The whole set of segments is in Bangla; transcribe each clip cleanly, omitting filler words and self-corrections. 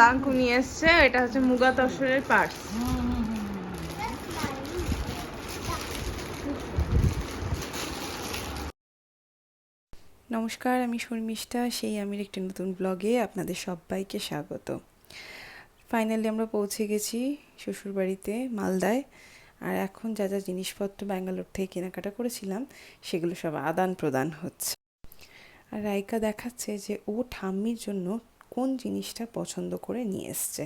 বাঙ্কু নিয়ে এসছে, এটা হচ্ছে মুগা তসরের পার্স। নমস্কার, আমি শর্মিষ্ঠা। সেই আমির একটি নতুন ব্লগে আপনাদের সবাইকে স্বাগত। ফাইনালি আমরা পৌঁছে গেছি শ্বশুরবাড়িতে মালদায়। আর এখন যা যা জিনিসপত্র ব্যাঙ্গালোর থেকে কেনাকাটা করেছিলাম সেগুলো সব আদান প্রদান হচ্ছে। আর রাইকা দেখাচ্ছে যে ও ঠাম্মির জন্য কোন জিনিসটা পছন্দ করে নিয়ে এসছে।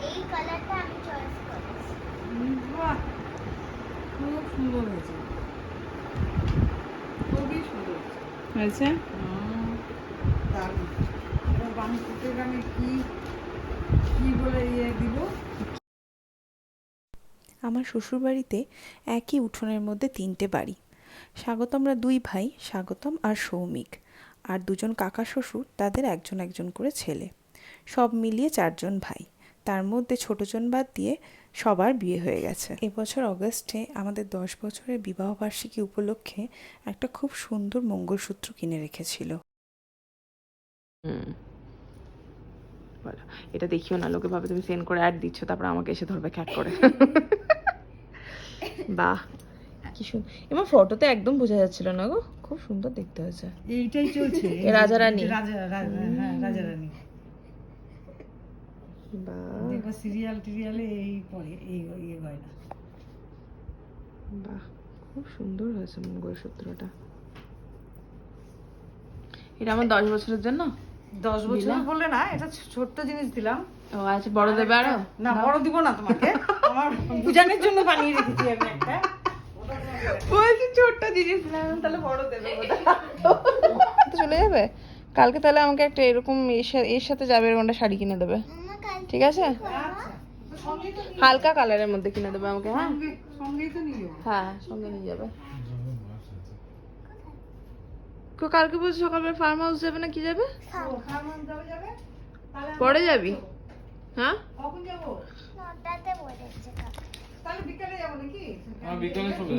এই কালারটা আমি চয়েস করেছি। বাহ, খুব সুন্দর হয়েছে, খুবই সুন্দর হয়েছে। আমার শ্বশুরবাড়িতে একই উঠোনের মধ্যে 3টে বাড়ি। স্বাগতমরা 2 ভাই, স্বাগতম আর সৌমিক, আর 2জন কাকা শ্বশুর, তাদের একজন একজন করে ছেলে, সব মিলিয়ে 4জন ভাই। তার মধ্যে ছোটজন বাদ দিয়ে সবার বিয়ে হয়ে গেছে। এবছর অগস্টে আমাদের 10 বছরের বিবাহবার্ষিকী উপলক্ষে একটা খুব সুন্দর মঙ্গলসূত্র কিনে রেখেছিল। বলো, এটা দেখিও না, লোকে ভাবে তুমি সেন্ড করে অ্যাড দিচ্ছ, তারপর আমাকে এসে ধরবে খ্যাট করে। বাহ, কি সুন্দর! এবার ফটোতে একদম বোঝা যাচ্ছিল না গো, খুব সুন্দর দেখতে হয়েছে। এইটাই চলছে, রাজা রানী। হ্যাঁ, রাজা রানী। বাহ, দেখো সিরিয়ালে এই পরে এই গয়না। বাহ, খুব সুন্দর হয়েছে মঙ্গলসূত্রটা। এটা আমার 10 বছরের জন্য। 10 বছর বলে না, এটা ছোট্ট জিনিস দিলাম। ও আচ্ছা, বড় দেবে আরো? না, বড় দিব না তোমাকে, আমার বুঝানোর জন্য বানিয়ে রেখেছি আমি একটা। বলছি ছোট্ট জিনিস দিলাম, তাহলে বড় দেবে বোধহয়। চলে যাবে কালকে, তাহলে আমাকে একটা এরকম এর সাথে যাবে এরকম একটা শাড়ি কিনে দেবে, ঠিক আছে? হালকা কালারের মধ্যে কিনে দেবে আমাকে। হ্যাঁ, সঙ্গেই তো নিয়ে যাবো। হ্যাঁ, সঙ্গে নিয়ে যাবে। কালকে বলছি সকালবেলা ফার্ম হাউস যাবে না কি যাবে? যাবে পরে যাবি? হ্যাঁ, কখন যাবো? 9টাতে বলেছে কাকা। তাহলে বিকেলে যাবো নাকি?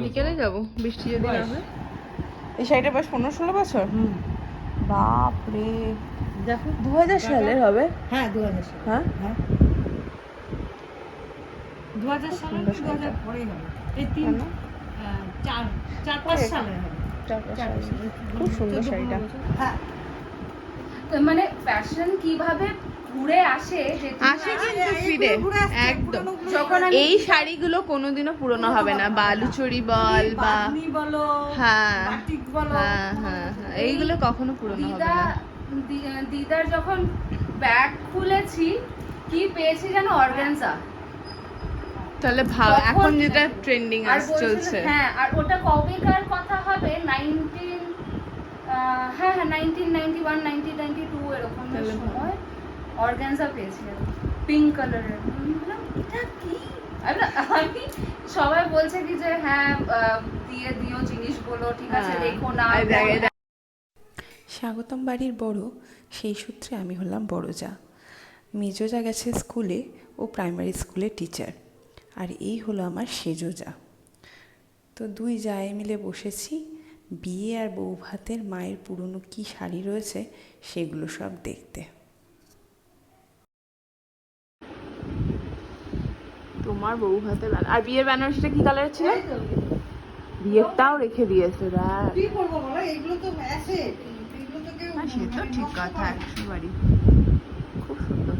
বিকেলে যাবো, বৃষ্টি যদি না হয়। এই শাড়িটার বয়স 15-16 বছর। বাপরে, দেখো 2000 সালের হবে। হ্যাঁ, 2000 সাল। হ্যাঁ, হ্যাঁ, 2000 সালে 2000 পরেই হবে। এই 4-5 সালে হবে। খুব সুন্দর শাড়িটা। হ্যাঁ, মানে ফ্যাশন কিভাবে ঘুরে আসে আসে কিন্তু ফিরে একদম। যখন আমি এই শাড়িগুলো কোনোদিনও পুরনো হবে না, বালুচরি বল বা বাঁধনি বলো, হ্যাঁ বাটিক বলো, হ্যাঁ হ্যাঁ হ্যাঁ, এইগুলো কখনো পুরনো হবে না। দিদার যখন ব্যাগ খুলেছি কি পেয়েছি যেন অর্গানজা। তাহলে ভাব এখন যেটা ট্রেন্ডিং আর বলছিল, চলছে। হ্যাঁ, আর ওটা কবেকার কথা হবে? 1991, 1992 এরকম সময় অর্গানজা পেয়েছি পিঙ্ক কালারের। এটা কি? আমি সবাই বলছে কি যে হ্যাঁ দিয়ে দিও জিনিসগুলো, ঠিক আছে, দেখো না। স্বাগতম বাড়ির বড়, সেই সূত্রে আমি হলাম বড় যা। মেজো যা গেছে স্কুলে, ও প্রাইমারি স্কুলের টিচার। আর এই হলো আমার সেজো যা। তো 2 জায়ে মিলে বসেছি বিয়ে আর বউ ভাতের মায়ের পুরনো কী শাড়ি রয়েছে সেগুলো সব দেখতে। তোমার বউ হাতে আর বিয়ের বেনারসিটা কি কালার ছিল? বিয়েরটাও রেখে দিয়েছে। কি করবো বলো, এইগুলো তো আছে, এইগুলো তো কেউ সে তো ঠিক কথা, 100 বাড়ি। খুব সুন্দর।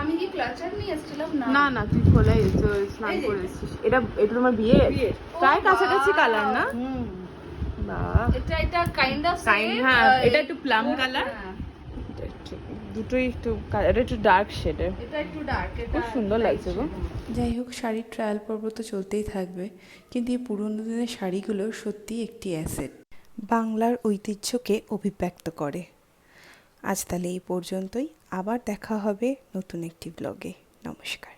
আমি কি ক্লাচার নিয়ে এসেছিলাম? না না, তুই খোলা এসে স্নান করেছিস। এটা তোমার বিয়ে প্রায় কাছাকাছি কালার না? বাহ, এটা কাইন্ড অফ হ্যাঁ, এটা একটু প্লাম কালার, দুটোই একটু, এটা একটু ডার্ক শেডের, এটা একটু ডার্ক। খুব সুন্দর লাগছে গো। যাই হোক, শাড়ির ট্রায়াল পর্ব তো চলতেই থাকবে, কিন্তু এই পুরনো দিনের শাড়িগুলো সত্যিই একটি অ্যাসেট, বাংলার ঐতিহ্যকে অভিব্যক্ত করে। আজ তাহলে এই পর্যন্তই, আবার দেখা হবে নতুন একটি ব্লগে। নমস্কার।